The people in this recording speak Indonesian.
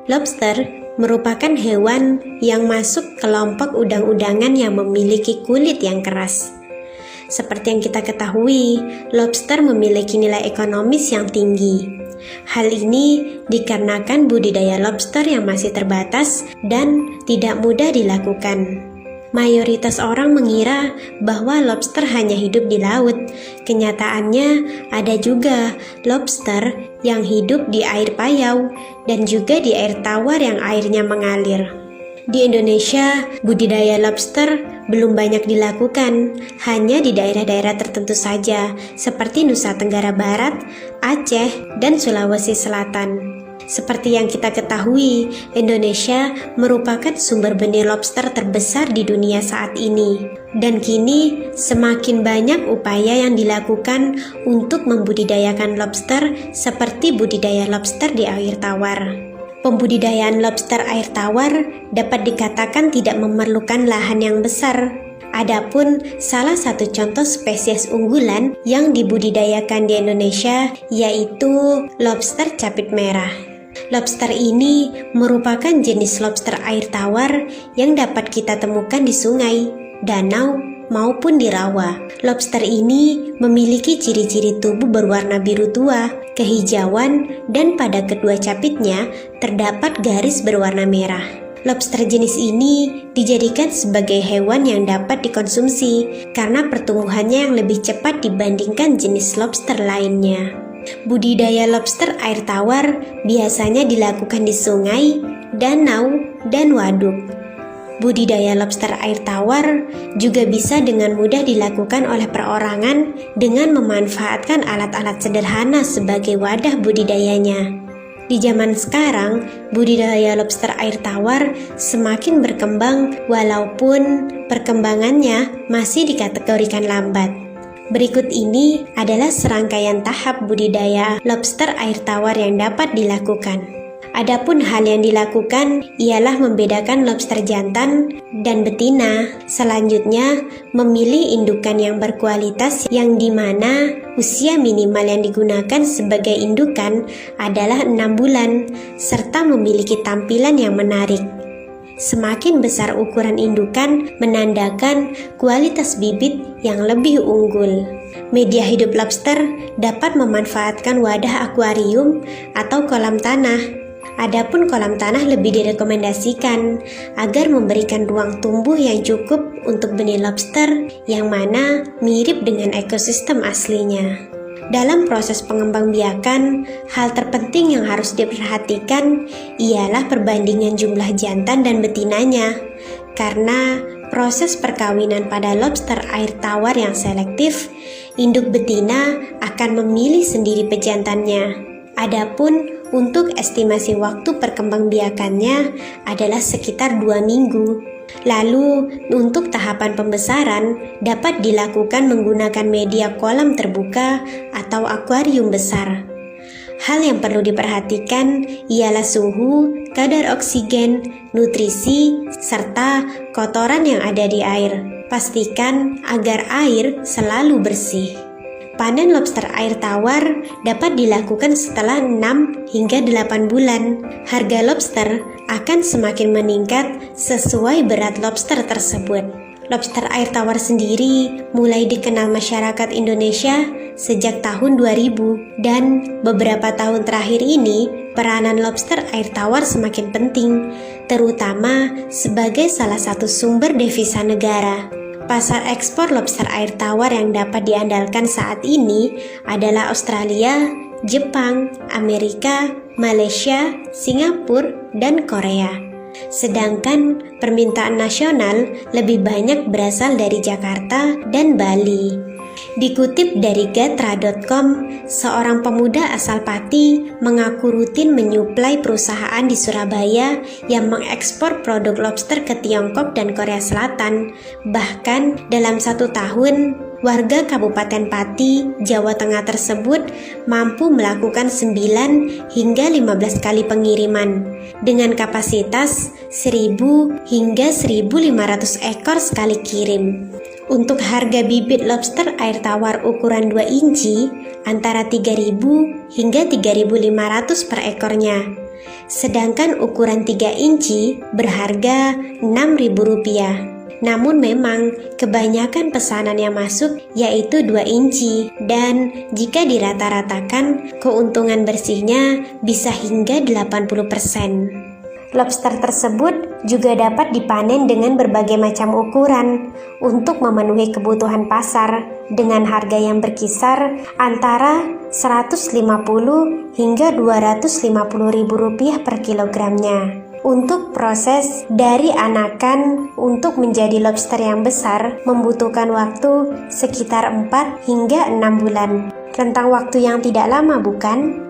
Lobster merupakan hewan yang masuk kelompok udang-udangan yang memiliki kulit yang keras. Seperti yang kita ketahui, lobster memiliki nilai ekonomis yang tinggi. Hal ini dikarenakan budidaya lobster yang masih terbatas dan tidak mudah dilakukan. Mayoritas orang mengira bahwa lobster hanya hidup di laut. Kenyataannya, ada juga lobster yang hidup di air payau dan juga di air tawar yang airnya mengalir. Di Indonesia, budidaya lobster belum banyak dilakukan, hanya di daerah-daerah tertentu saja, seperti Nusa Tenggara Barat, Aceh, dan Sulawesi Selatan. Seperti yang kita ketahui, Indonesia merupakan sumber benih lobster terbesar di dunia saat ini. Dan kini semakin banyak upaya yang dilakukan untuk membudidayakan lobster seperti budidaya lobster di air tawar. Pembudidayaan lobster air tawar dapat dikatakan tidak memerlukan lahan yang besar. Adapun salah satu contoh spesies unggulan yang dibudidayakan di Indonesia yaitu lobster capit merah. Lobster ini merupakan jenis lobster air tawar yang dapat kita temukan di sungai, danau, maupun di rawa. Lobster ini memiliki ciri-ciri tubuh berwarna biru tua, kehijauan, dan pada kedua capitnya terdapat garis berwarna merah. Lobster jenis ini dijadikan sebagai hewan yang dapat dikonsumsi karena pertumbuhannya yang lebih cepat dibandingkan jenis lobster lainnya. Budidaya lobster air tawar biasanya dilakukan di sungai, danau, dan waduk. Budidaya lobster air tawar juga bisa dengan mudah dilakukan oleh perorangan dengan memanfaatkan alat-alat sederhana sebagai wadah budidayanya. Di zaman sekarang, budidaya lobster air tawar semakin berkembang walaupun perkembangannya masih dikategorikan lambat. Berikut ini adalah serangkaian tahap budidaya lobster air tawar yang dapat dilakukan. Adapun hal yang dilakukan ialah membedakan lobster jantan dan betina. Selanjutnya, memilih indukan yang berkualitas yang dimana usia minimal yang digunakan sebagai indukan adalah 6 bulan, serta memiliki tampilan yang menarik. Semakin besar ukuran indukan menandakan kualitas bibit yang lebih unggul. Media hidup lobster dapat memanfaatkan wadah akuarium atau kolam tanah. Adapun kolam tanah lebih direkomendasikan agar memberikan ruang tumbuh yang cukup untuk benih lobster yang mana mirip dengan ekosistem aslinya. Dalam proses pengembangbiakan, hal terpenting yang harus diperhatikan ialah perbandingan jumlah jantan dan betinanya, karena proses perkawinan pada lobster air tawar yang selektif, induk betina akan memilih sendiri pejantannya. Adapun untuk estimasi waktu perkembangbiakannya adalah sekitar 2 minggu. Lalu, untuk tahapan pembesaran dapat dilakukan menggunakan media kolam terbuka atau akuarium besar. Hal yang perlu diperhatikan ialah suhu, kadar oksigen, nutrisi, serta kotoran yang ada di air. Pastikan agar air selalu bersih. Panen lobster air tawar dapat dilakukan setelah 6 hingga 8 bulan. Harga lobster akan semakin meningkat sesuai berat lobster tersebut. Lobster air tawar sendiri mulai dikenal masyarakat Indonesia sejak tahun 2000 dan beberapa tahun terakhir ini peranan lobster air tawar semakin penting, terutama sebagai salah satu sumber devisa negara. Pasar ekspor lobster air tawar yang dapat diandalkan saat ini adalah Australia, Jepang, Amerika, Malaysia, Singapura, dan Korea. Sedangkan permintaan nasional lebih banyak berasal dari Jakarta dan Bali. Dikutip dari Gatra.com, seorang pemuda asal Pati mengaku rutin menyuplai perusahaan di Surabaya yang mengekspor produk lobster ke Tiongkok dan Korea Selatan. Bahkan dalam 1 tahun, warga Kabupaten Pati, Jawa Tengah tersebut mampu melakukan 9 hingga 15 kali pengiriman dengan kapasitas 1000 hingga 1500 ekor sekali kirim. Untuk harga bibit lobster air tawar ukuran 2 inci antara 3.000 hingga 3.500 per ekornya. Sedangkan ukuran 3 inci berharga Rp6.000. Namun memang kebanyakan pesanan yang masuk yaitu 2 inci dan jika dirata-ratakan keuntungan bersihnya bisa hingga 80%. Lobster tersebut juga dapat dipanen dengan berbagai macam ukuran untuk memenuhi kebutuhan pasar dengan harga yang berkisar antara Rp150 hingga Rp250.000 per kilogramnya. Untuk proses dari anakan untuk menjadi lobster yang besar membutuhkan waktu sekitar 4 hingga 6 bulan. Rentang waktu yang tidak lama bukan?